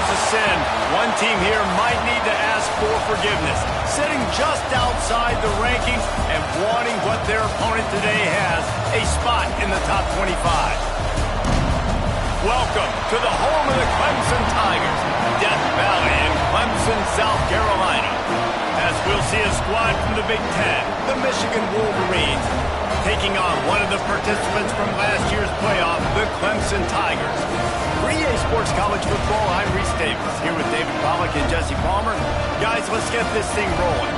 is a sin, one team here might need to ask for forgiveness, sitting just outside the rankings and wanting what their opponent today has, a spot in the top 25. Welcome to the home of the Clemson Tigers, Death Valley in Clemson, South Carolina. As we'll see a squad from the Big Ten, the Michigan Wolverines, taking on one of the participants from last year's playoff, the Clemson Tigers. For EA Sports College Football, I'm Reese Davis, here with David Pollack and Jesse Palmer. Guys, let's get this thing rolling.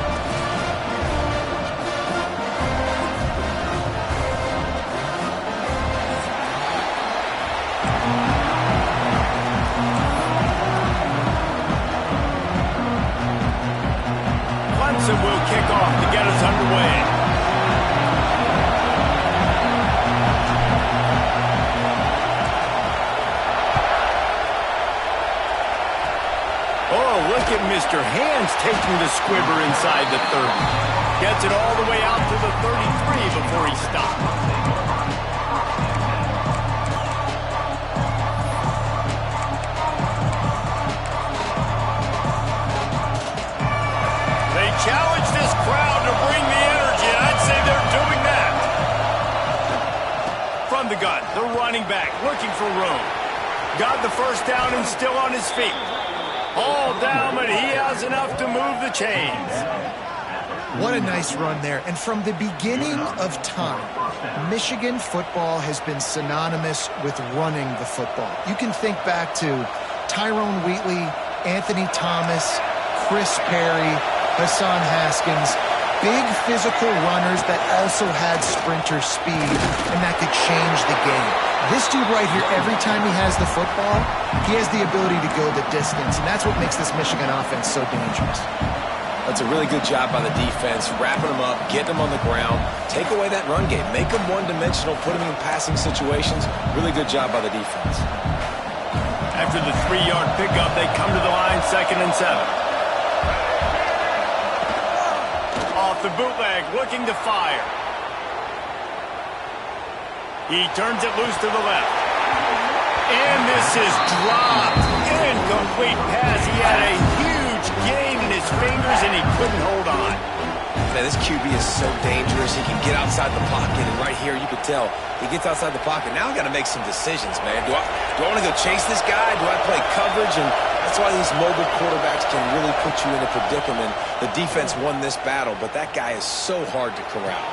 Clemson will kick off to get us underway. Oh, look at Mr. Hands taking the squibber inside the 30. Gets it all the way out to the 33 before he stops. They challenge this crowd to bring the energy, and I'd say they're doing that. From the gun, the running back looking for room. Got the first down and still on his feet. All down, but he has enough to move the chains. What a nice run there. And from the beginning of time, Michigan football has been synonymous with running the football. You can think back to Tyrone Wheatley, Anthony Thomas, Chris Perry, Hassan Haskins. Big physical runners that also had sprinter speed, and that could change the game. This dude right here, every time he has the football, he has the ability to go the distance, and that's what makes this Michigan offense so dangerous. That's a really good job by the defense, wrapping them up, getting them on the ground, take away that run game, make them one-dimensional, put them in passing situations. Really good job by the defense. After the 3-yard pickup, they come to the line, 2nd and 7. Off the bootleg, looking to fire. He turns it loose to the left. And this is dropped. Incomplete pass. He had a huge gain in his fingers, and he couldn't hold on. Man, this QB is so dangerous. He can get outside the pocket, and right here you can tell he gets outside the pocket. Now I got to make some decisions, man. Do I want to go chase this guy? Do I play coverage? And that's why these mobile quarterbacks can really put you in a predicament. The defense won this battle, but that guy is so hard to corral.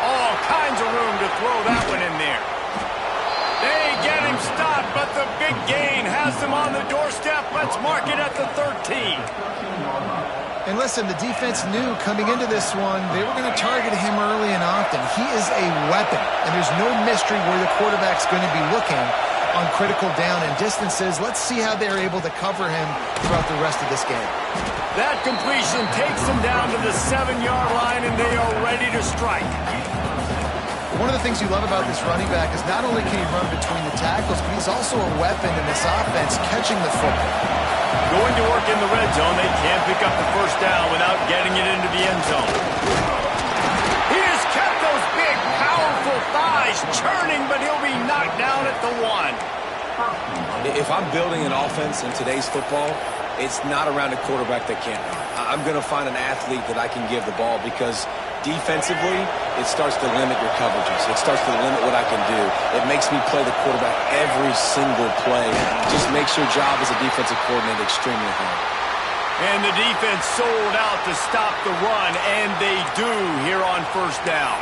All kinds of room to throw that one in there. They get him stopped, but the big gain has them on the doorstep. Let's mark it at the 13. And listen, the defense knew coming into this one, they were going to target him early and often. He is a weapon, and there's no mystery where the quarterback's going to be looking on critical down and distances. Let's see how they're able to cover him throughout the rest of this game. That completion takes them down to the 7-yard line, and they are ready to strike. One of the things you love about this running back is not only can he run between the tackles, but he's also a weapon in this offense catching the football. Going to work in the red zone, they can't pick up the first down without getting it into the end zone. He has kept those big, powerful thighs churning, but he'll be knocked down at the 1. If I'm building an offense in today's football, it's not around a quarterback that can't run. I'm going to find an athlete that I can give the ball because defensively, it starts to limit your coverages. It starts to limit what I can do. It makes me play the quarterback every single play. Just makes your job as a defensive coordinator extremely hard. And the defense sold out to stop the run, and they do here on first down.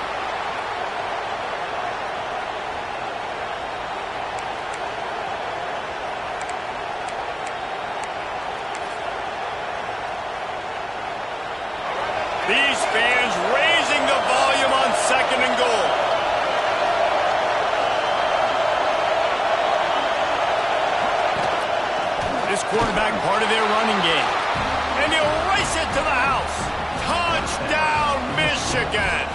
These fans raising the volume on 2nd and goal. This quarterback part of their running game. And he'll race it to the house. Touchdown, Michigan.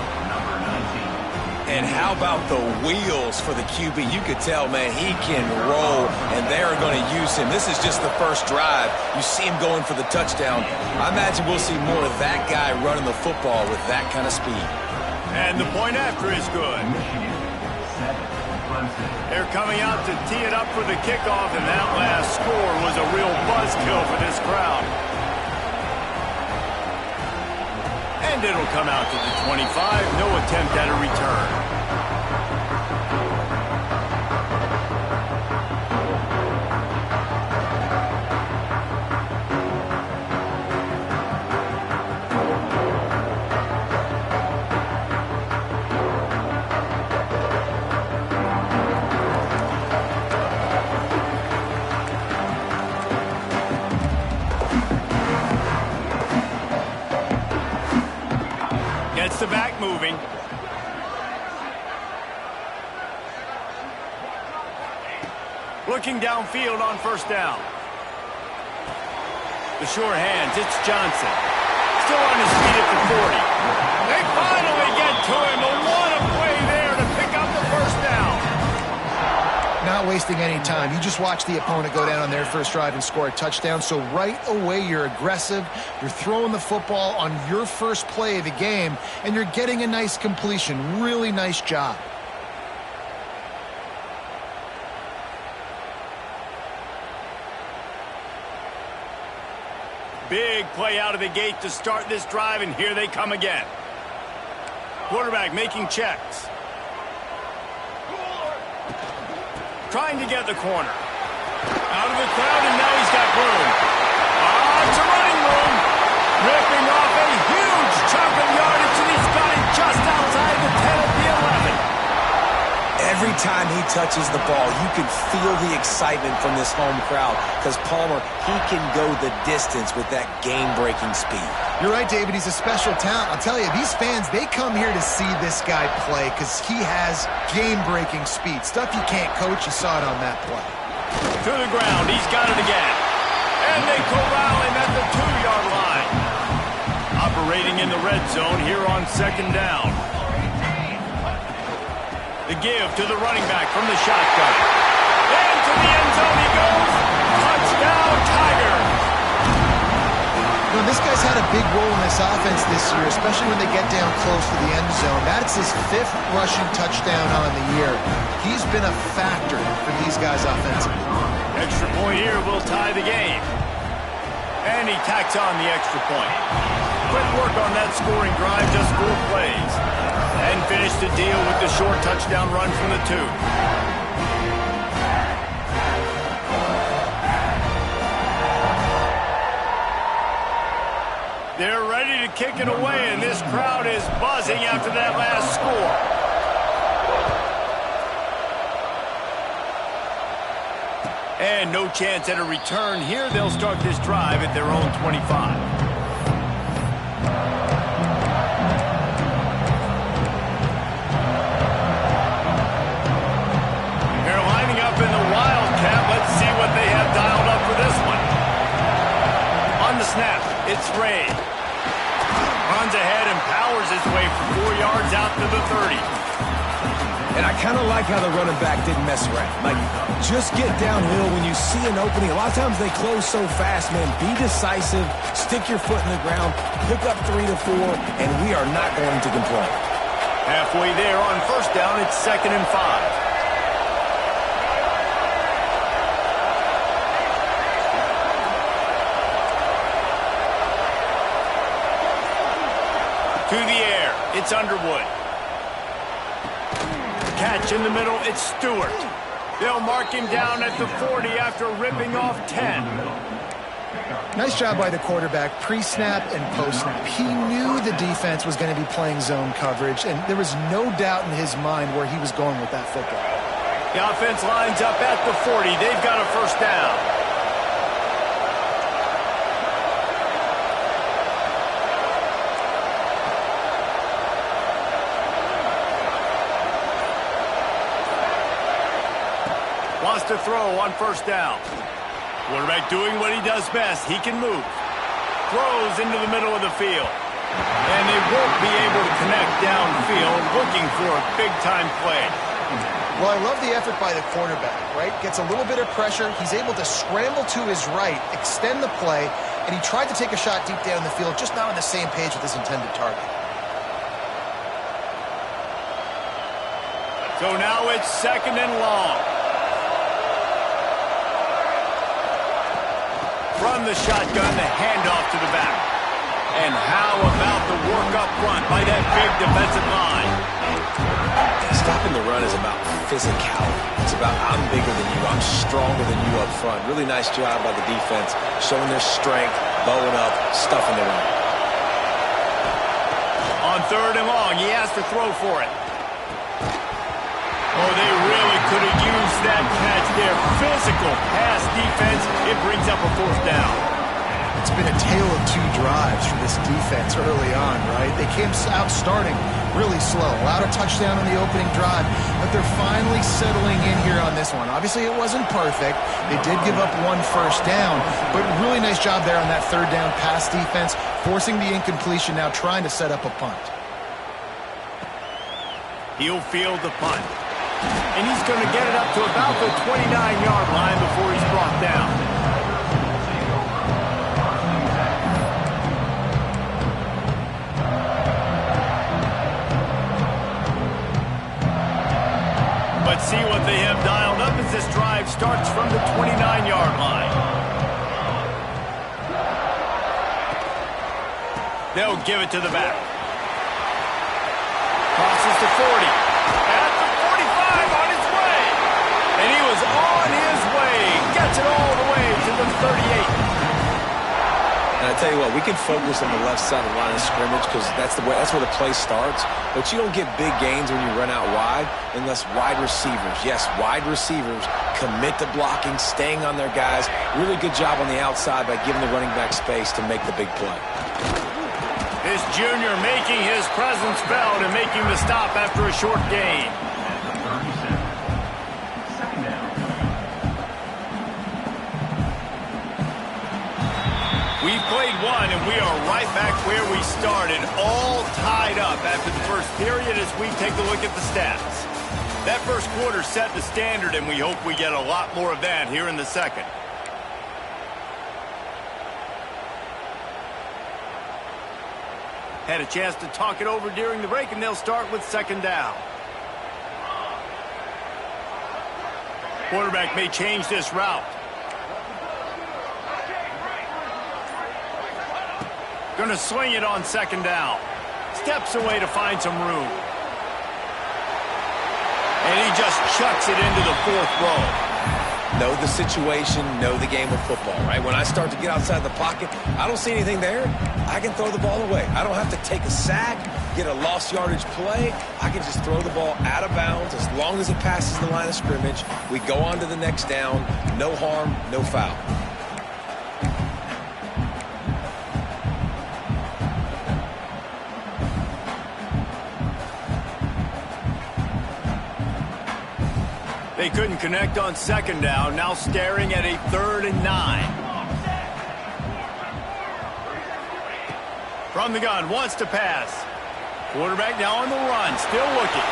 And how about the wheels for the QB? You could tell, man, he can roll, and they're going to use him. This is just the first drive. You see him going for the touchdown. I imagine we'll see more of that guy running the football with that kind of speed. And the point after is good. They're coming out to tee it up for the kickoff, and that last score was a real buzzkill for this crowd. And it'll come out to the 25. No attempt at a return. Gets the back moving. Looking downfield on first down. The short hands, it's Johnson. Still on his feet at the 40. They finally get to him, but what a play there to pick up the first down. Not wasting any time. You just watch the opponent go down on their first drive and score a touchdown. So right away, you're aggressive. You're throwing the football on your first play of the game, and you're getting a nice completion. Really nice job. Big play out of the gate to start this drive, and here they come again. Quarterback making checks. Trying to get the corner. Out of the crowd, and now he's got room. It's a running room. Ripping off a huge chunk of yardage, and he's got it just outside the 10 of the 11. Every time he touches the ball, you can feel the excitement from this home crowd because Palmer, he can go the distance with that game-breaking speed. You're right, David. He's a special talent. I'll tell you, these fans, they come here to see this guy play because he has game-breaking speed. Stuff you can't coach. You saw it on that play. To the ground. He's got it again. And they corral him at the 2-yard line. Operating in the red zone here on second down. The give to the running back from the shotgun. Into the end zone he goes. Touchdown, Tigers. You know, this guy's had a big role in this offense this year, especially when they get down close to the end zone. That's his 5th rushing touchdown on the year. He's been a factor for these guys offensively. Extra point here will tie the game. And he tacks on the extra point. Quick work on that scoring drive, just 4 plays. And finish the deal with the short touchdown run from the 2. They're ready to kick it away, and this crowd is buzzing after that last score. And no chance at a return here. They'll start this drive at their own 25. It's Ray. Runs ahead and powers his way for 4 yards out to the 30. And I kind of like how the running back didn't mess around. Like, just get downhill when you see an opening. A lot of times they close so fast, man. Be decisive, stick your foot in the ground, pick up 3 to 4, and we are not going to complain. Halfway there on first down, it's 2nd and 5. To the air, it's Underwood. Catch in the middle, it's Stewart. They'll mark him down at the 40 after ripping off 10. Nice job by the quarterback, pre-snap and post-snap. He knew the defense was going to be playing zone coverage, and there was no doubt in his mind where he was going with that football. The offense lines up at the 40. They've got a first down. Wants to throw on first down. Quarterback doing what he does best. He can move. Throws into the middle of the field. And they won't be able to connect downfield, looking for a big-time play. Well, I love the effort by the quarterback, right? Gets a little bit of pressure. He's able to scramble to his right, extend the play, and he tried to take a shot deep down the field, just not on the same page with his intended target. So now it's 2nd and long. From the shotgun, the handoff to the back. And how about the work up front by that big defensive line? Stopping the run is about physicality. It's about I'm bigger than you, I'm stronger than you up front. Really nice job by the defense, showing their strength, bowing up, stuffing the run. On 3rd and long, he has to throw for it. Oh, they really could have used that catch there. Physical pass defense. It brings up a 4th down. It's been a tale of 2 drives for this defense early on, right? They came out starting really slow, allowed a touchdown on the opening drive, but they're finally settling in here on this one. Obviously, it wasn't perfect. They did give up 1 first down, but really nice job there on that 3rd down pass defense, forcing the incompletion, now trying to set up a punt. He'll field the punt. And he's going to get it up to about the 29-yard line before he's brought down. But see what they have dialed up as this drive starts from the 29-yard line. They'll give it to the back. Crosses to 40. At the 45 on his way. And he was on his way. Gets it all the way to the 38. And I tell you what, we can focus on the left side of the line of scrimmage because that's where the play starts. But you don't get big gains when you run out wide unless wide receivers, yes, wide receivers, commit to blocking, staying on their guys. Really good job on the outside by giving the running back space to make the big play. This junior making his presence felt and making the stop after a short gain. We've played 1, and we are right back where we started, all tied up after the first period as we take a look at the stats. That first quarter set the standard, and we hope we get a lot more of that here in the second. Had a chance to talk it over during the break, and they'll start with 2nd down. Quarterback may change this route. Going to swing it on 2nd down. Steps away to find some room. And he just chucks it into the 4th row. Know the situation, know the game of football, right? When I start to get outside the pocket, I don't see anything there. I can throw the ball away. I don't have to take a sack, get a lost yardage play. I can just throw the ball out of bounds as long as it passes the line of scrimmage. We go on to the next down. No harm, no foul. They couldn't connect on 2nd down, now staring at a 3rd and 9. From the gun, wants to pass. Quarterback now on the run, still looking.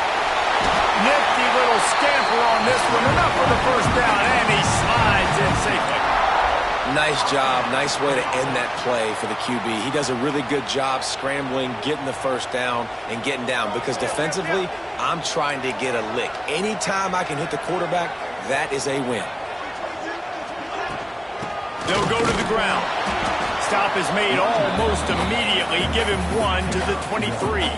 Nifty little scamper on this one, enough for the first down, and he slides in safely. Nice job, nice way to end that play for the QB. He does a really good job scrambling, getting the first down, and getting down. Because defensively, I'm trying to get a lick. Anytime I can hit the quarterback, that is a win. They'll go to the ground. Stop is made almost immediately. Give him 1 to the 23.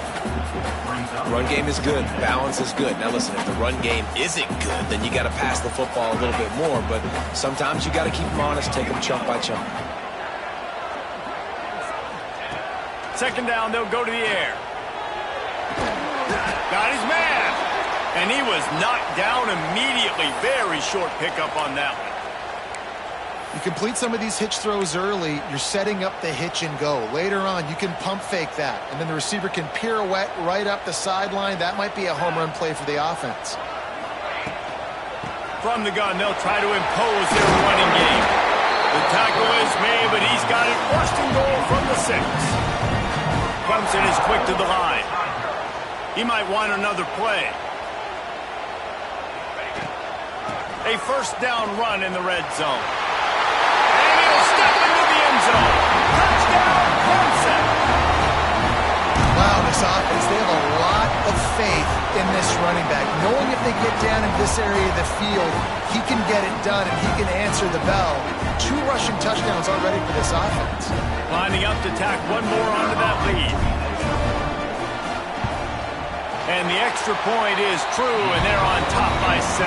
Run game is good. Balance is good. Now listen, if the run game isn't good, then you got to pass the football a little bit more. But sometimes you got to keep them honest, take them chunk by chunk. 2nd down, they'll go to the air. Got his man. And he was knocked down immediately. Very short pickup on that one. You complete some of these hitch throws early, you're setting up the hitch and go. Later on, you can pump fake that, and then the receiver can pirouette right up the sideline. That might be a home run play for the offense. From the gun, they'll try to impose their running game. The tackle is made, but he's got it 1st and goal from the 6. Clemson is quick to the line. He might want another play. A 1st down run in the red zone. Step into the end zone. Touchdown, Clemson. Wow, this offense, they have a lot of faith in this running back, knowing if this area of the field, he can get it done and he can answer the bell. 2 rushing touchdowns already for this offense. Lining up to tack one more onto that lead. And the extra point is true, and they're on top by 7.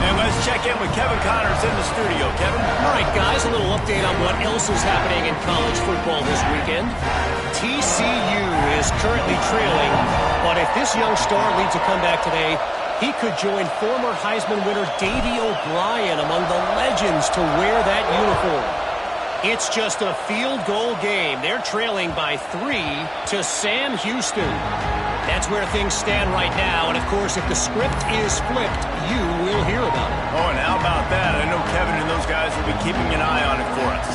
And let's check in with Kevin Connors in the studio. Kevin? All right, guys, a little update on what else is happening in college football this weekend. TCU is currently trailing, but if this young star leads a comeback today, he could join former Heisman winner Davey O'Brien among the legends to wear that uniform. It's just a field goal game. They're trailing by 3 to Sam Houston. That's where things stand right now, and of course, if the script is flipped, you will hear about it. Oh, and how about that? I know Kevin and those guys will be keeping an eye on it for us.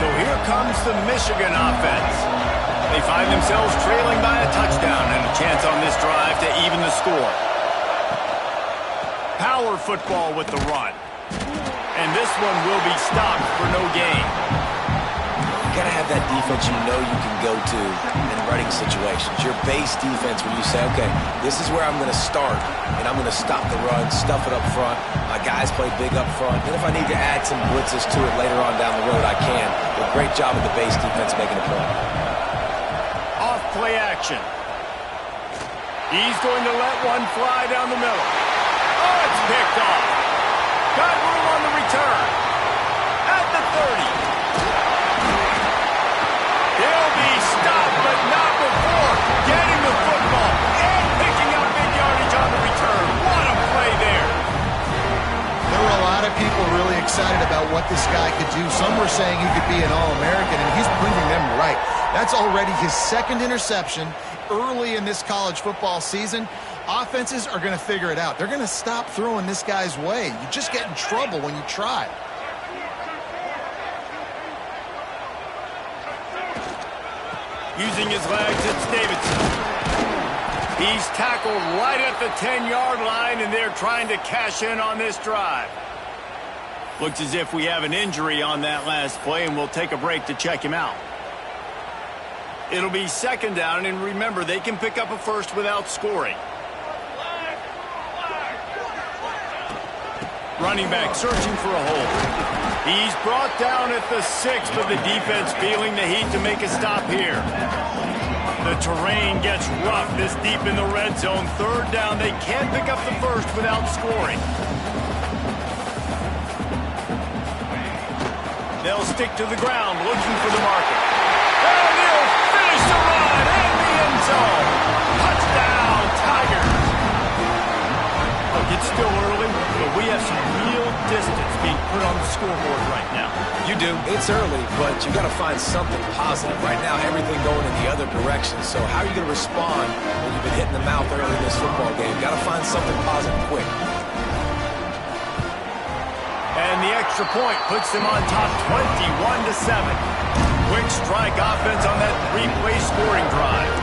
So here comes the Michigan offense. They find themselves trailing by a touchdown and a chance on this drive to even the score. Power football with the run. And this one will be stopped for no gain. You got to have that defense you know you can go to in running situations. Your base defense where you say, okay, this is where I'm going to start, and I'm going to stop the run, stuff it up front. My guys play big up front. And if I need to add some blitzes to it later on down the road, I can. But great job of the base defense making a play. Off play action. He's going to let one fly down the middle. Oh, it's picked off. Got room on the return. At the 30. They'll be stopped, but not before getting the football and picking up big yardage on the return. What a play there. There were a lot of people really excited about what this guy could do. Some were saying he could be an All-American, and he's proving them right. That's already his 2nd interception early in this college football season. Offenses are going to figure it out. They're going to stop throwing this guy's way. You just get in trouble when you try. Using his legs, it's Davidson. He's tackled right at the 10-yard line, and they're trying to cash in on this drive. Looks as if we have an injury on that last play, and we'll take a break to check him out. It'll be 2nd down, and remember, they can pick up a first without scoring. Running back searching for a hole. He's brought down at the 6th, but the defense feeling the heat to make a stop here. The terrain gets rough this deep in the red zone. 3rd down, they can't pick up the first without scoring. They'll stick to the ground looking for the marker. And he'll finish the run in the end zone. Touchdown, Tigers. Look, it's still early, but we have some real distance being put on the scoreboard right now. You do. It's early, but you got to find something positive. Right now, everything going in the other direction. So how are you going to respond when you've been hitting the mouth early in this football game? Got to find something positive quick. And the extra point puts them on top 21-7. Quick strike offense on that 3-play scoring drive.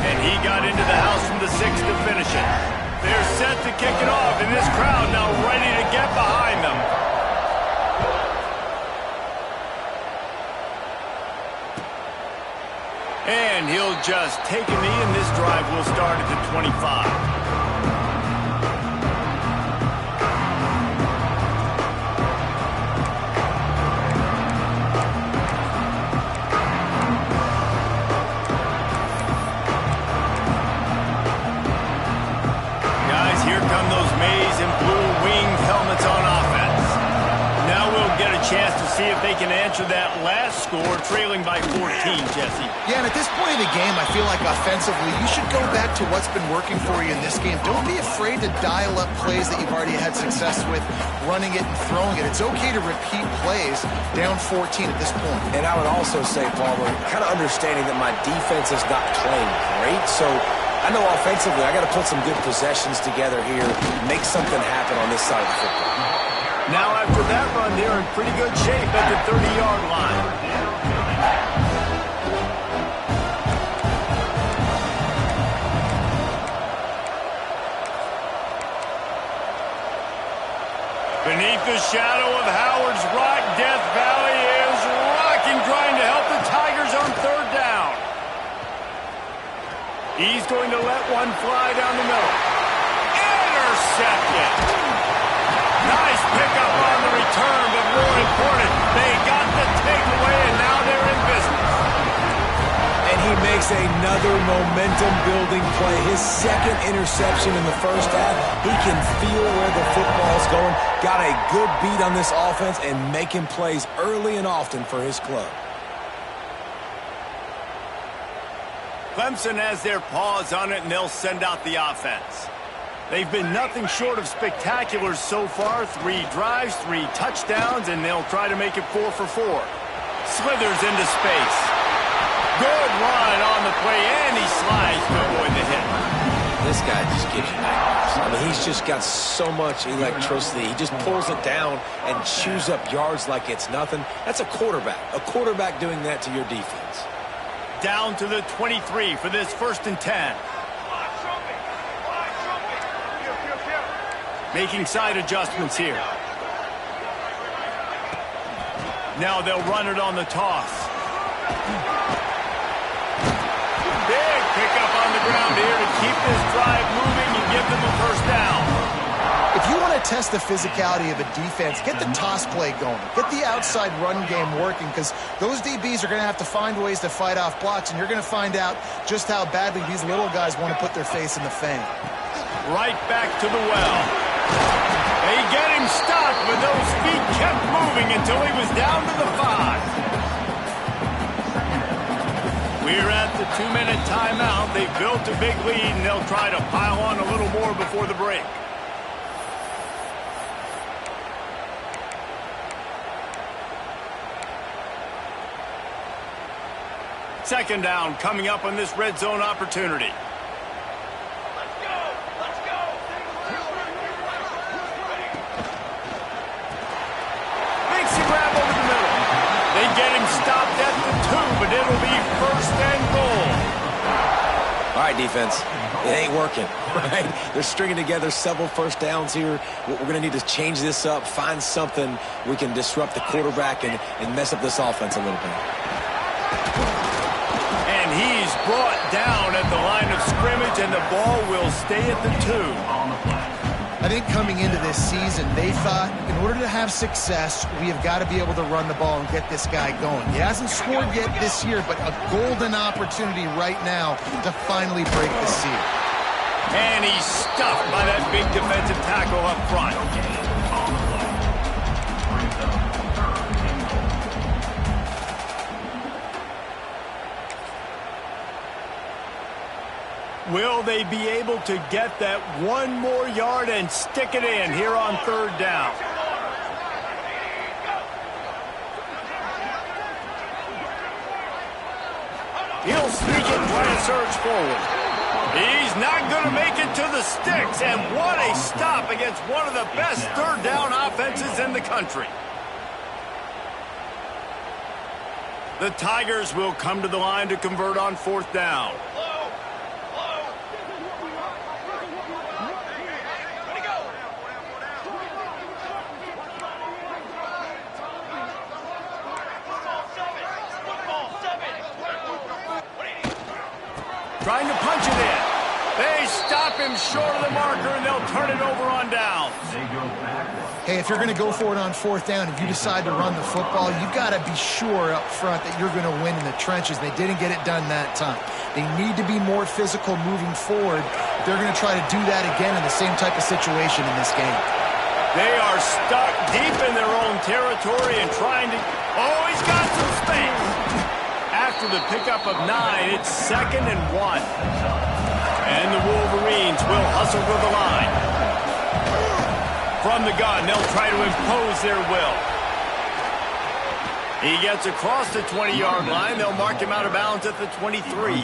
And he got into the house from the 6th to finish it. They're set to kick it off, and this crowd now ready to get behind them. And he'll just take a knee, and this drive will start at the 25. Chance to see if they can answer that last score, trailing by 14, Jesse. Yeah, and at this point in the game, I feel like offensively, you should go back to what's been working for you in this game. Don't be afraid to dial up plays that you've already had success with, running it and throwing it. It's okay to repeat plays down 14 at this point. And I would also say, Palmer, kind of understanding that my defense is not playing great, so I know offensively I got to put some good possessions together here, make something happen on this side of the football. Now after that run, they're in pretty good shape at the 30-yard line. Beneath the shadow of Howard's Rock, Death Valley He's going to let one fly down the middle. Intercepted. Nice pickup on the return, but more important, they got the takeaway, and now they're in business. And he makes another momentum-building play. His second interception in the first half. He can feel where the football's going. Got a good beat on this offense and making plays early and often for his club. Clemson has their paws on it, and they'll send out the offense. They've been nothing short of spectacular so far. 3 drives, 3 touchdowns, and they'll try to make it 4 for 4. Slithers into space. Good run on the play, and he slides to avoid the hit. This guy just gives you nightmares. I mean, he's just got so much electricity. He just pulls it down and chews up yards like it's nothing. That's a quarterback. A quarterback doing that to your defense. Down to the 23 for this 1st and 10. Making side adjustments here. Now they'll run it on the toss. Big pickup on the ground here to keep this drive moving and give them a 1st down. If you want to test the physicality of a defense, get the toss play going. Get the outside run game working, because those DBs are going to have to find ways to fight off blocks, and you're going to find out just how badly these little guys want to put their face in the fan. Right back to the well. They get him stopped, but those feet kept moving until he was down to the 5. We're at the 2-minute timeout. They've built a big lead, and they'll try to pile on a little more before the break. Second down coming up on this red zone opportunity. Let's go! Let's go! Makes a grab over the middle. They get him stopped at the 2, but it'll be 1st and goal. All right, defense. It ain't working, right? They're stringing together several 1st downs here. We're going to need to change this up, find something we can disrupt the quarterback and mess up this offense a little bit. He's brought down at the line of scrimmage, and the ball will stay at the 2. I think coming into this season, they thought in order to have success, we have got to be able to run the ball and get this guy going. He hasn't scored yet this year, but a golden opportunity right now to finally break the seal. And he's stuffed by that big defensive tackle up front. Will they be able to get that 1 more yard and stick it in here on 3rd down? He'll sneak it, try to surge forward. He's not going to make it to the sticks, and what a stop against one of the best 3rd down offenses in the country. The Tigers will come to the line to convert on 4th down. Trying to punch it in. They stop him short of the marker, and they'll turn it over on downs. Hey, if you're going to go for it on 4th down, if you decide to run the football, you've got to be sure up front that you're going to win in the trenches. They didn't get it done that time. They need to be more physical moving forward. They're going to try to do that again in the same type of situation in this game. They are stuck deep in their own territory and trying to... Oh, he's got some space. After the pickup of 9, it's 2nd and 1. And the Wolverines will hustle to the line. From the gun, they'll try to impose their will. He gets across the 20-yard line. They'll mark him out of bounds at the 23.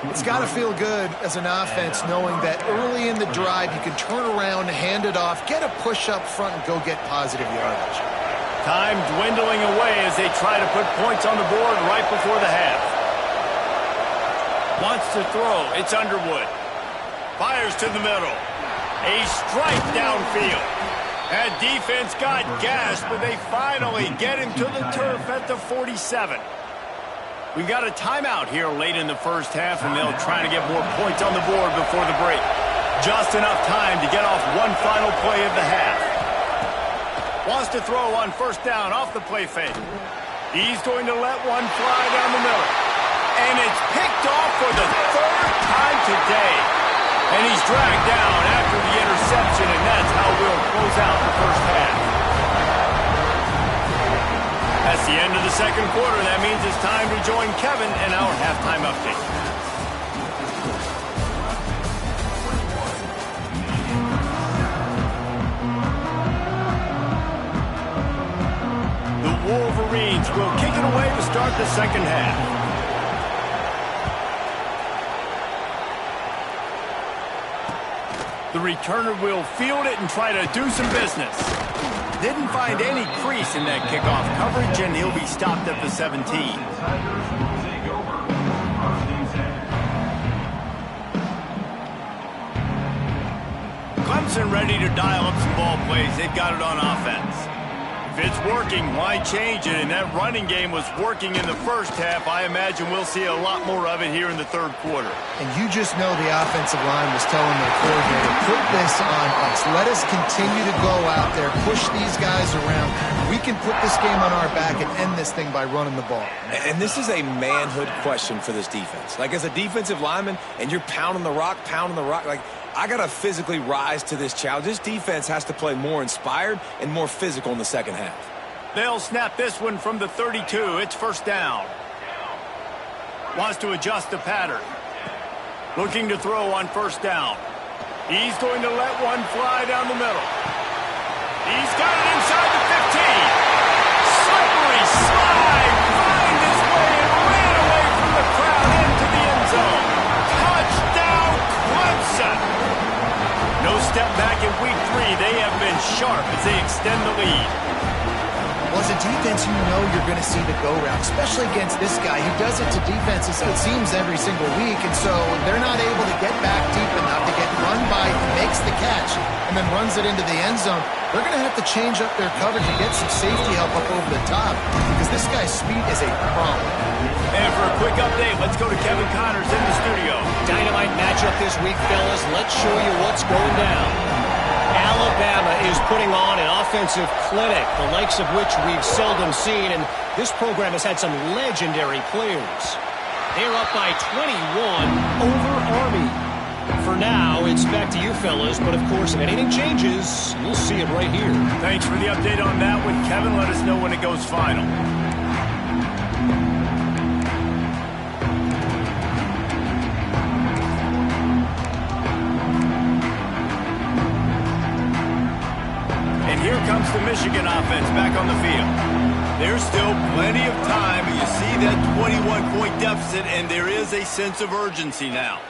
It's got to feel good as an offense knowing that early in the drive you can turn around, hand it off, get a push up front, and go get positive yardage. Time dwindling away as they try to put points on the board right before the half. Wants to throw. It's Underwood. Fires to the middle. A strike downfield. That defense got gassed, but they finally get him to the turf at the 47. We've got a timeout here late in the first half, and they'll try to get more points on the board before the break. Just enough time to get off one final play of the half. Wants to throw on first down off the play fake. He's going to let one fly down the middle. And it's picked off for the third time today. And he's dragged down after the interception, and that's how we'll close out the first half. That's the end of the second quarter. That means it's time to join Kevin in our halftime update. The Wolverines will kick it away to start the second half. The returner will field it and try to do some business. Didn't find any crease in that kickoff coverage, and he'll be stopped at the 17. Clemson ready to dial up some ball plays. They've got it on offense. If it's working, why change it? And that running game was working in the first half. I imagine we'll see a lot more of it here in the third quarter. And you just know the offensive line was telling their coordinator, put this on us. Let us continue to go out there, push these guys around. We can put this game on our back and end this thing by running the ball. And this is a manhood question for this defense. Like, as a defensive lineman, and you're pounding the rock, like, I got to physically rise to this challenge. This defense has to play more inspired and more physical in the second half. They'll snap this one from the 32. It's first down. Wants to adjust the pattern. Looking to throw on first down. He's going to let one fly down the middle. He's got it inside the 15. Slippery slide. Find his way and ran away from the crowd into the end zone. Touchdown, Clemson. No step back in week 3. They have been sharp as they extend the lead. Well, as a defense, you know you're going to see the go route, especially against this guy. He does it to defenses, it seems, every single week, and so they're not able to get back deep enough to get run by. He makes the catch and then runs it into the end zone. They're going to have to change up their coverage and get some safety help up over the top because this guy's speed is a problem. And for a quick update, let's go to Kevin Connors in the studio. Dynamite matchup this week, fellas. Let's show you what's going down. Alabama is putting on an offensive clinic, the likes of which we've seldom seen, and this program has had some legendary players. They're up by 21 over Army. For now, it's back to you fellas, but of course, if anything changes, you'll see it right here. Thanks for the update on that one, Kevin. Let us know when it goes final. Here comes the Michigan offense back on the field. There's still plenty of time, but you see that 21-point deficit, and there is a sense of urgency now.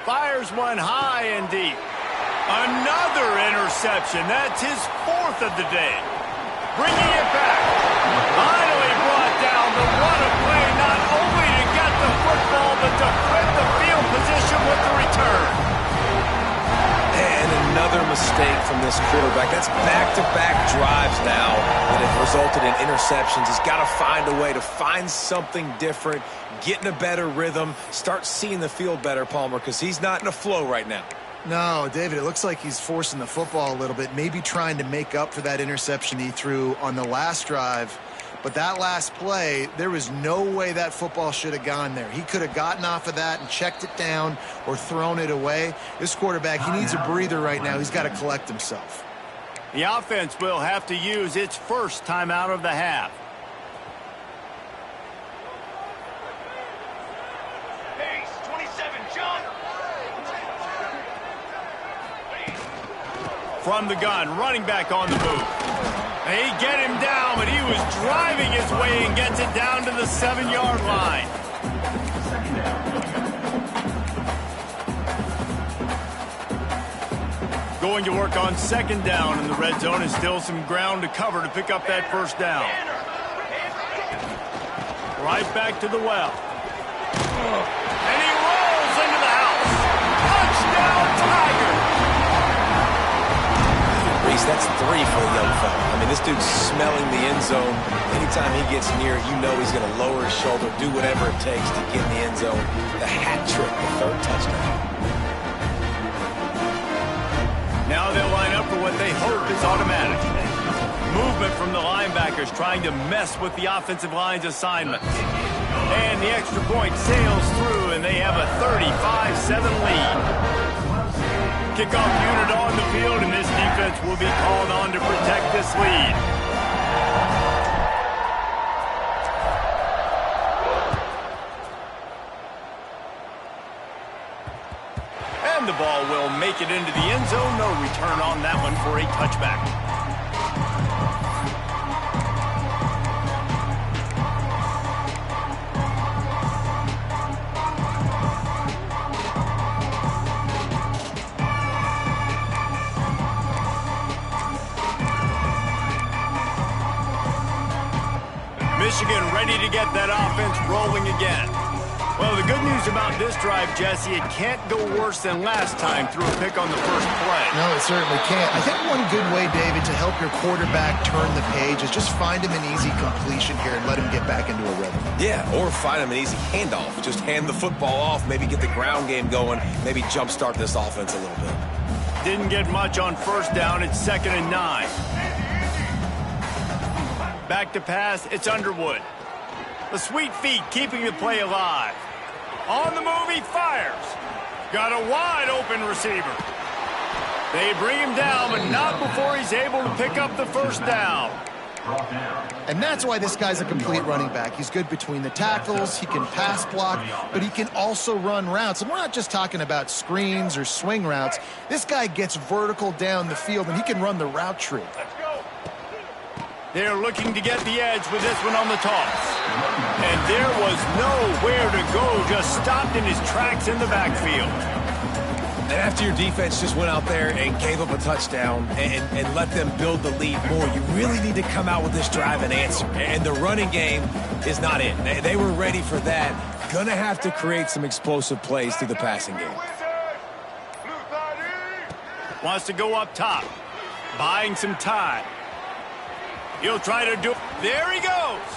Fires one high and deep. Another interception. That's his 4th of the day. Bringing it back. Finally brought down, but what a play, not only to get the football, but to flip the field position with the return. And another mistake from this quarterback. That's back-to-back drives now that have resulted in interceptions. He's got to find a way to find something different, get in a better rhythm, start seeing the field better, Palmer, because he's not in a flow right now. No, David, it looks like he's forcing the football a little bit, maybe trying to make up for that interception he threw on the last drive. But that last play, there was no way that football should have gone there. He could have gotten off of that and checked it down or thrown it away. This quarterback, he needs a breather right now. He's got to collect himself. The offense will have to use its first timeout of the half. Pace, 27, John. From the gun, running back on the move. They get him down, but he was driving his way and gets it down to the 7-yard line. Going to work on second down in the red zone, and still some ground to cover to pick up that first down. Right back to the well. And he rolls into the house. Touchdown, Tigers! Reese, that That's 3 for the young fella. I mean, this dude's smelling the end zone. Anytime he gets near it, you know he's going to lower his shoulder, do whatever it takes to get in the end zone. The hat trick, the 3rd touchdown. Now they'll line up for what they hope is automatic. Movement from the linebackers trying to mess with the offensive line's assignments. And the extra point sails through, and they have a 35-7 lead. Kickoff unit on the field, and this defense will be called on to protect this lead. And the ball will make it into the end zone. No return on that one for a touchback. Michigan ready to get that offense rolling again. Well, the good news about this drive, Jesse, it can't go worse than last time through a pick on the first play. No, it certainly can't. I think one good way, David, to help your quarterback turn the page is just find him an easy completion here and let him get back into a rhythm. Yeah, or find him an easy handoff. Just hand the football off, maybe get the ground game going, maybe jumpstart this offense a little bit. Didn't get much on first down. It's 2nd and 9. Back to pass, it's Underwood. The sweet feet keeping the play alive. On the move, he fires. Got a wide open receiver. They bring him down, but not before he's able to pick up the first down. And that's why this guy's a complete running back. He's good between the tackles, he can pass block, but he can also run routes. And we're not just talking about screens or swing routes. This guy gets vertical down the field, and he can run the route tree. They're looking to get the edge with this one on the toss. And there was nowhere to go, just stopped in his tracks in the backfield. And after your defense just went out there and gave up a touchdown and let them build the lead more, you really need to come out with this drive and answer. And the running game is not it. They were ready for that. Gonna have to create some explosive plays through the passing game. Wants to go up top, buying some time. He'll try to do it. There he goes.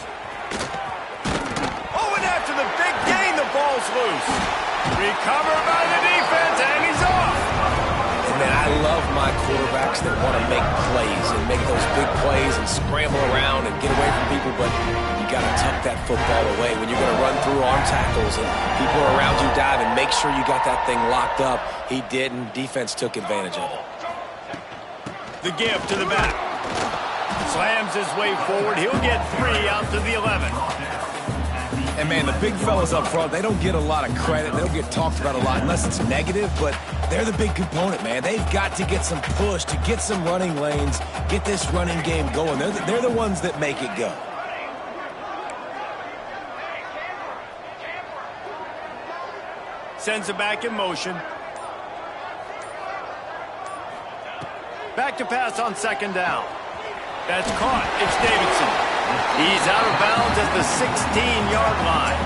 Oh, and after the big gain, the ball's loose. Recovered by the defense, and he's off. And man, I love my quarterbacks that want to make plays and make those big plays and scramble around and get away from people, but you got to tuck that football away when you're going to run through arm tackles and people are around you dive and make sure you got that thing locked up. He didn't. Defense took advantage of it. The give to the back. Slams his way forward. He'll get 3 out to the 11. And, man, the big fellas up front, they don't get a lot of credit. They don't get talked about a lot unless it's negative, but they're the big component, man. They've got to get some push, to get some running lanes, get this running game going. They're the ones that make it go. Sends it back in motion. Back to pass on 2nd down. That's caught. It's Davidson. He's out of bounds at the 16-yard line.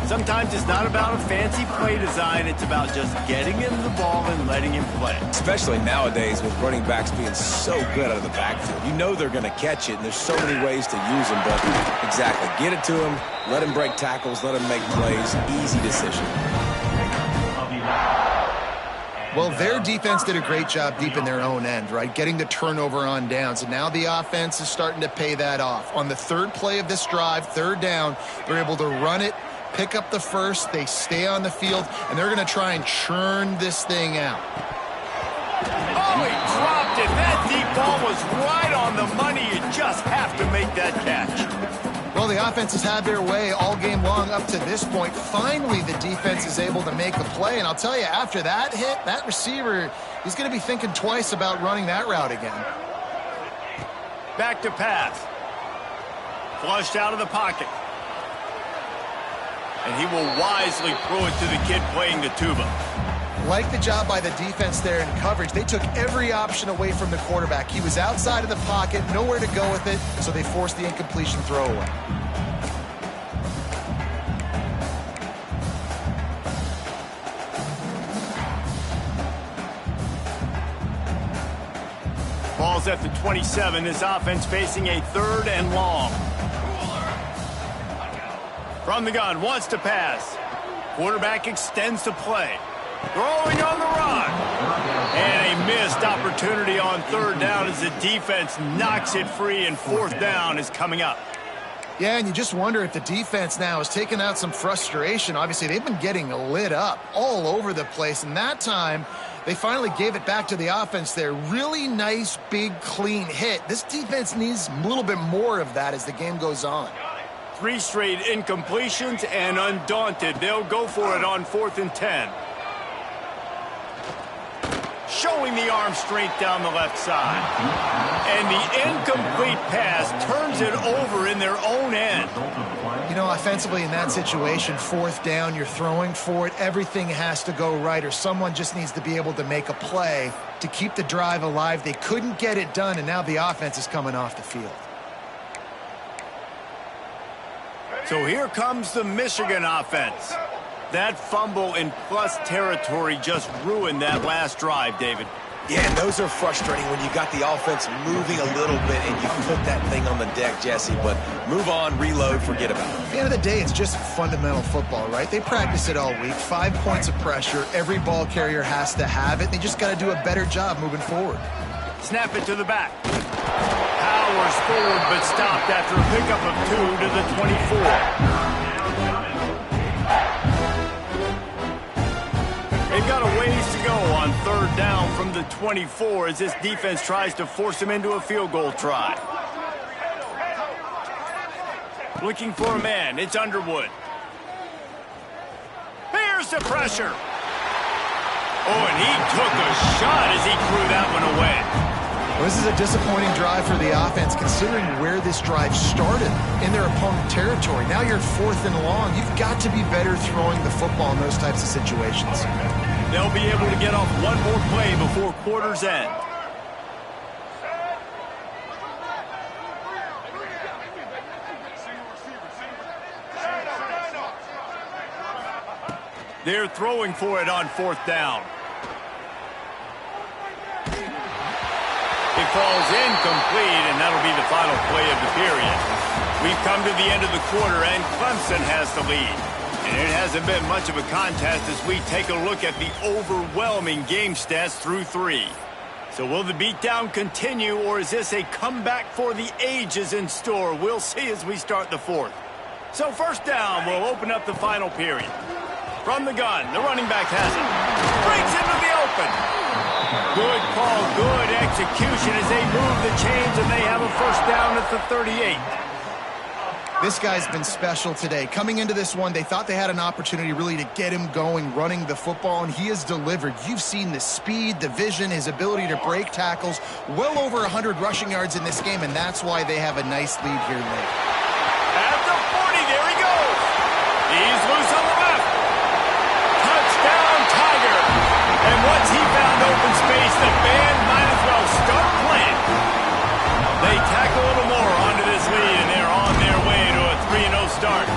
Sometimes it's not about a fancy play design. It's about just getting him the ball and letting him play. Especially nowadays with running backs being so good out of the backfield. You know they're going to catch it, and there's so many ways to use them. But exactly, get it to him, let him break tackles, let him make plays. Easy decision. Well, their defense did a great job deep in their own end, right? Getting the turnover on downs. And now the offense is starting to pay that off. On the 3rd play of this drive, 3rd down, they're able to run it, pick up the first, they stay on the field, and they're going to try and churn this thing out. Oh, he dropped it. That deep ball was right on the money. You just have to make that catch. Well, the offense has had their way all game long up to this point. Finally, the defense is able to make a play. And I'll tell you, after that hit, that receiver, he's going to be thinking twice about running that route again. Back to pass. Flushed out of the pocket. And he will wisely throw it to the kid playing the tuba. Like the job by the defense there in coverage. They took every option away from the quarterback. He was outside of the pocket, nowhere to go with it, so they forced the incompletion throwaway. ball's at the 27. This offense facing a 3rd and long. From the gun, wants to pass. Quarterback extends the play. Throwing on the run. And a missed opportunity on 3rd down as the defense knocks it free, and 4th down is coming up. Yeah, and you just wonder if the defense now is taking out some frustration. Obviously, they've been getting lit up all over the place, and that time they finally gave it back to the offense there. Really nice, big, clean hit. This defense needs a little bit more of that as the game goes on. 3 straight incompletions, and undaunted, they'll go for it on 4th and 10. Showing the arm strength down the left side. And the incomplete pass turns it over in their own end. You know, offensively in that situation, 4th down, you're throwing for it. Everything has to go right, or someone just needs to be able to make a play to keep the drive alive. They couldn't get it done, and now the offense is coming off the field. So here comes the Michigan offense. That fumble in plus territory just ruined that last drive, David. Yeah, and those are frustrating when you got the offense moving a little bit and you put that thing on the deck, Jesse. But move on, reload, forget about it. At the end of the day, it's just fundamental football, right? They practice it all week. 5 points of pressure. Every ball carrier has to have it. They just got to do a better job moving forward. Snap it to the back. Powers forward, but stopped after a pickup of 2 to the 24. They've got a ways to go on 3rd down from the 24 as this defense tries to force them into a field goal try. Looking for a man, it's Underwood. Here's the pressure. Oh, and he took a shot as he threw that one away. Well, this is a disappointing drive for the offense, considering where this drive started in their opponent territory. Now you're 4th and long. You've got to be better throwing the football in those types of situations. They'll be able to get off one more play before quarter's end. They're throwing for it on 4th down. It falls incomplete, and that'll be the final play of the period. We've come to the end of the quarter, and Clemson has the lead. And it hasn't been much of a contest as we take a look at the overwhelming game stats through 3. So will the beatdown continue, or is this a comeback for the ages in store? We'll see as we start the 4th. So 1st down will open up the final period. From the gun, the running back has it. Breaks into the open. Good call, good execution as they move the chains, and they have a 1st down at the 38. This guy's been special today. Coming into this one, they thought they had an opportunity really to get him going, running the football, and he has delivered. You've seen the speed, the vision, his ability to break tackles. Well over 100 rushing yards in this game, and that's why they have a nice lead here late. At the 40, there he goes. He's loose on the left. Touchdown, Tiger. And once he found open space, the band might as well start playing. They tack a little more onto this lead, and they're on their way to a 3-0 start.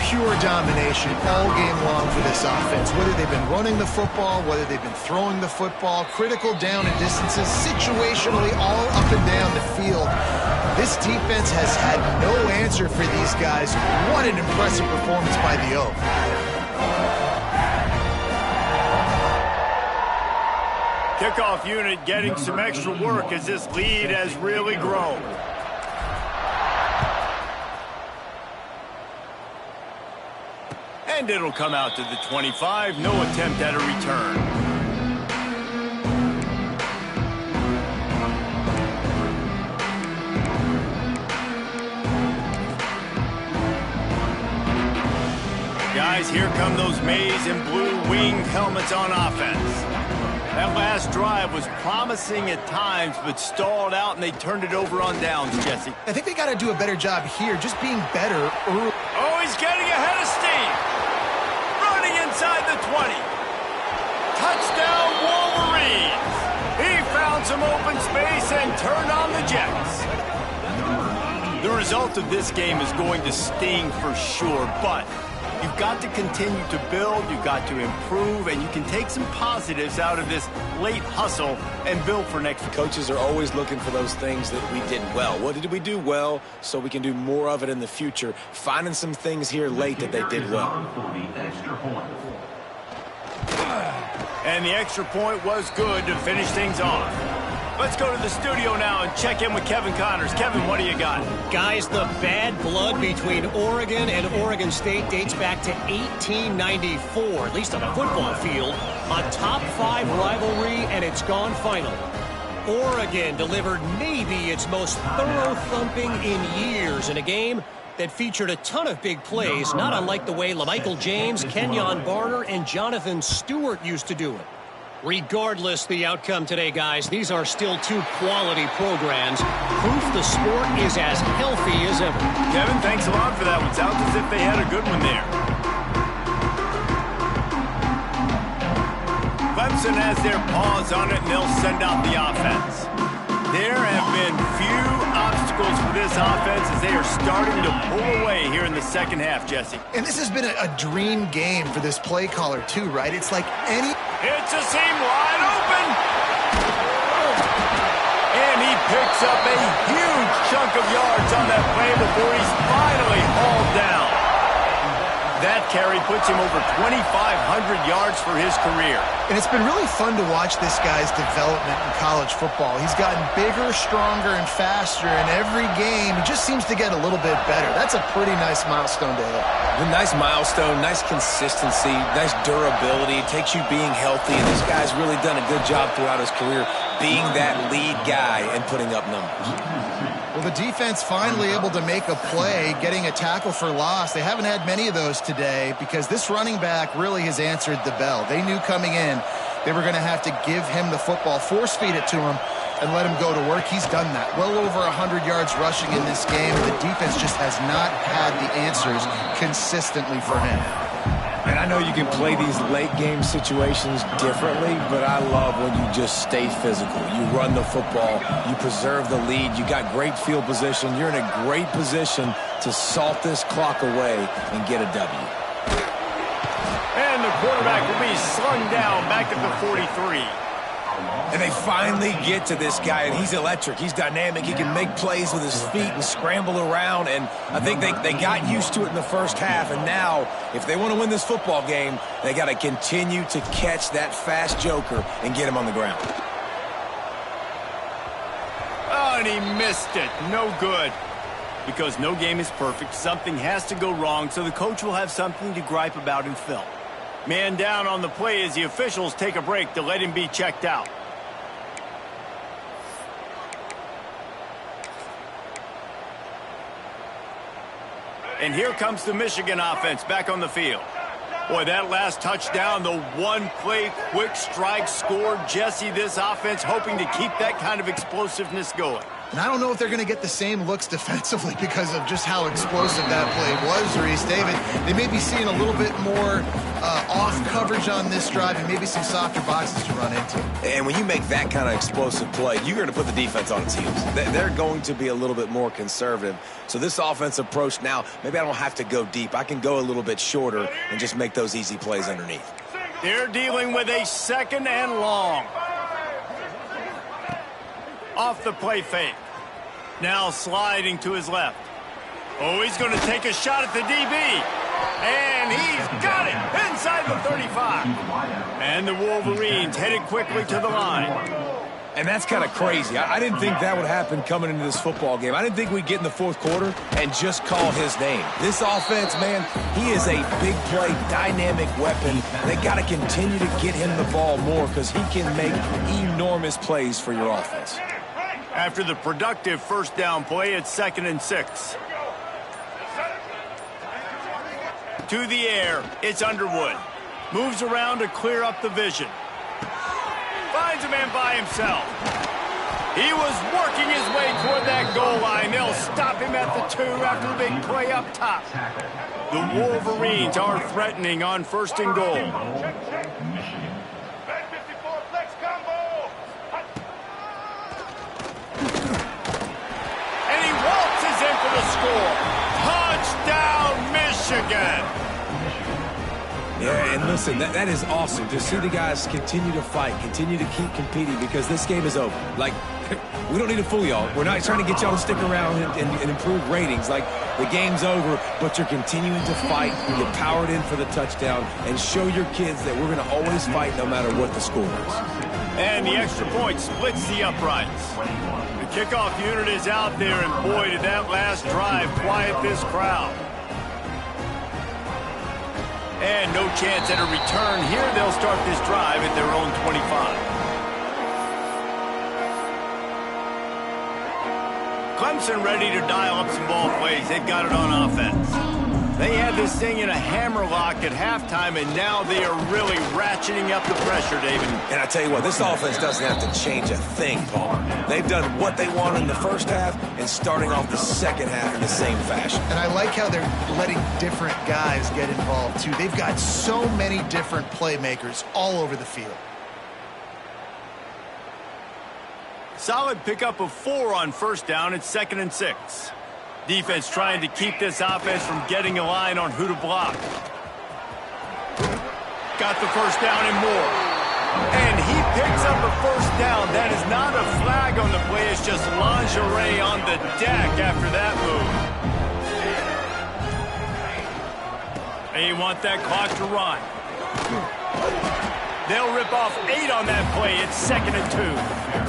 Pure domination all game long for this offense. Whether they've been running the football, whether they've been throwing the football, critical down and distances, situationally all up and down the field. This defense has had no answer for these guys. What an impressive performance by the Oak. Kickoff unit getting some extra work as this lead has really grown. And it'll come out to the 25. No attempt at a return. Guys, here come those maize and blue winged helmets on offense. That last drive was promising at times, but stalled out, and they turned it over on downs, Jesse. I think they got to do a better job here, just being better early. Oh, he's getting ahead of steam. Running inside the 20. Touchdown, Wolverines. He found some open space and turned on the Jets. The result of this game is going to sting for sure, but You've got to continue to build, you've got to improve, and you can take some positives out of this late hustle and build for next week. Coaches are always looking for those things that we did well. What did we do well so we can do more of it in the future? Finding some things here late that they did well. And the extra point was good to finish things off. Let's go to the studio now and check in with Kevin Connors. Kevin, what do you got? Guys, the bad blood between Oregon and Oregon State dates back to 1894, at least on a football field. A top-5 rivalry, and it's gone final. Oregon delivered maybe its most thorough thumping in years in a game that featured a ton of big plays, not unlike the way LaMichael James, Kenyon Barner, and Jonathan Stewart used to do it. Regardless the outcome today, guys, these are still two quality programs. Proof the sport is as healthy as ever. Kevin, thanks a lot for that one. Sounds as if they had a good one there. Clemson has their paws on it, and they'll send out the offense. There have been few obstacles for this offense as they are starting to pull away here in the second half, Jesse. And this has been a dream game for this play caller, too, right? It's like any... It's a seam wide open. And he picks up a huge chunk of yards on that play before he's finally hauled down. That carry puts him over 2,500 yards for his career. And it's been really fun to watch this guy's development in college football. He's gotten bigger, stronger, and faster in every game. He just seems to get a little bit better. That's a pretty nice milestone to hit. A nice milestone, nice consistency, nice durability. It takes you being healthy, and this guy's really done a good job throughout his career being that lead guy and putting up numbers. Well, the defense finally able to make a play, getting a tackle for loss. They haven't had many of those today because this running back really has answered the bell. They knew coming in they were going to have to give him the football, force feed it to him, and let him go to work. He's done that. Well over 100 yards rushing in this game. The defense just has not had the answers consistently for him. And I know you can play these late game situations differently, but I love when you just stay physical. You run the football, you preserve the lead, you got great field position, you're in a great position to salt this clock away and get a W. And the quarterback will be slung down back at the 43. And they finally get to this guy, and he's electric. He's dynamic. He can make plays with his feet and scramble around, and I think they got used to it in the first half, and now, if they want to win this football game, they got to continue to catch that fast joker and get him on the ground. Oh, and he missed it. No good. Because no game is perfect, something has to go wrong, so the coach will have something to gripe about in film. Man down on the play as the officials take a break to let him be checked out. And here comes the Michigan offense back on the field. Boy, that last touchdown, the one-play quick strike score. Jesse, this offense hoping to keep that kind of explosiveness going. And I don't know if they're going to get the same looks defensively because of just how explosive that play was, Reese. David, they may be seeing a little bit more off coverage on this drive and maybe some softer boxes to run into. And when you make that kind of explosive play, you're going to put the defense on its heels. They're going to be a little bit more conservative. So this offense approach now, maybe I don't have to go deep. I can go a little bit shorter and just make those easy plays underneath. They're dealing with a 2nd and long. Off the play fake. Now sliding to his left. Oh, he's going to take a shot at the DB. And he's got it inside the 35. And the Wolverines headed quickly to the line. And that's kind of crazy. I didn't think that would happen coming into this football game. I didn't think we'd get in the fourth quarter and just call his name. This offense, man, he is a big play, dynamic weapon. They got to continue to get him the ball more because he can make enormous plays for your offense. After the productive first down play, it's 2nd and 6. To the air, it's Underwood. Moves around to clear up the vision. Finds a man by himself. He was working his way toward that goal line. They'll stop him at the 2 after the big play up top. The Wolverines are threatening on 1st and goal. And he waltzes in for the score. Touchdown, Michigan. Yeah, and listen, that is awesome to see the guys continue to fight, continue to keep competing, because this game is over. Like, we don't need to fool y'all. We're not trying to get y'all to stick around and improve ratings. Like, the game's over, but you're continuing to fight. You powered in for the touchdown, and show your kids that we're going to always fight no matter what the score is. And the extra point splits the uprights. The kickoff unit is out there, and boy, did that last drive quiet this crowd. And no chance at a return here. They'll start this drive at their own 25. Clemson ready to dial up some ball plays. They've got it on offense. They had this thing in a hammerlock at halftime, and now they are really ratcheting up the pressure, David. And I tell you what, this offense doesn't have to change a thing, Paul. They've done what they want in the first half and starting off the second half in the same fashion. And I like how they're letting different guys get involved, too. They've got so many different playmakers all over the field. Solid pickup of 4 on first down. It's 2nd and 6. Defense trying to keep this offense from getting a line on who to block. Got the first down and more. And he picks up a first down. That is not a flag on the play. It's just lingerie on the deck after that move. They want that clock to run. They'll rip off 8 on that play. It's 2nd and 2.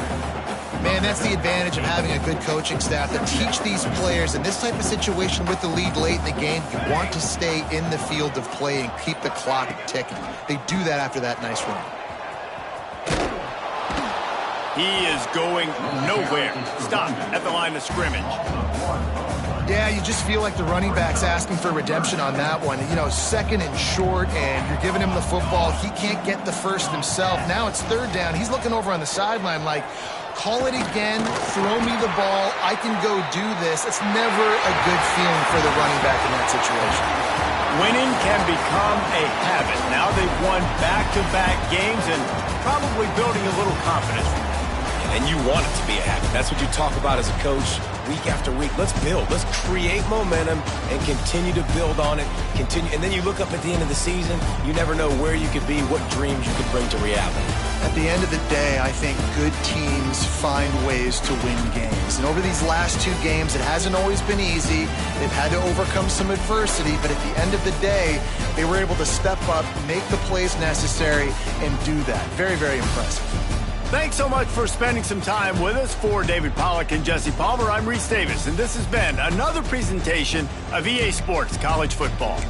Man, that's the advantage of having a good coaching staff that teach these players in this type of situation with the lead late in the game. You want to stay in the field of play and keep the clock ticking. They do that after that nice run. He is going nowhere. Stop at the line of scrimmage. Yeah, you just feel like the running back's asking for redemption on that one. You know, 2nd and short, and you're giving him the football. He can't get the first himself. Now it's 3rd down. He's looking over on the sideline like, call it again, throw me the ball, I can go do this. It's never a good feeling for the running back in that situation. Winning can become a habit. Now they've won back-to-back games and probably building a little confidence. And you want it to be a habit. That's what you talk about as a coach week after week. Let's build. Let's create momentum and continue to build on it. Continue, and then you look up at the end of the season, you never know where you could be, what dreams you could bring to reality. At the end of the day, I think good teams find ways to win games. And over these last 2 games, it hasn't always been easy. They've had to overcome some adversity, but at the end of the day, they were able to step up, make the plays necessary, and do that. Very, very impressive. Thanks so much for spending some time with us. For David Pollack and Jesse Palmer, I'm Reese Davis, and this has been another presentation of EA Sports College Football.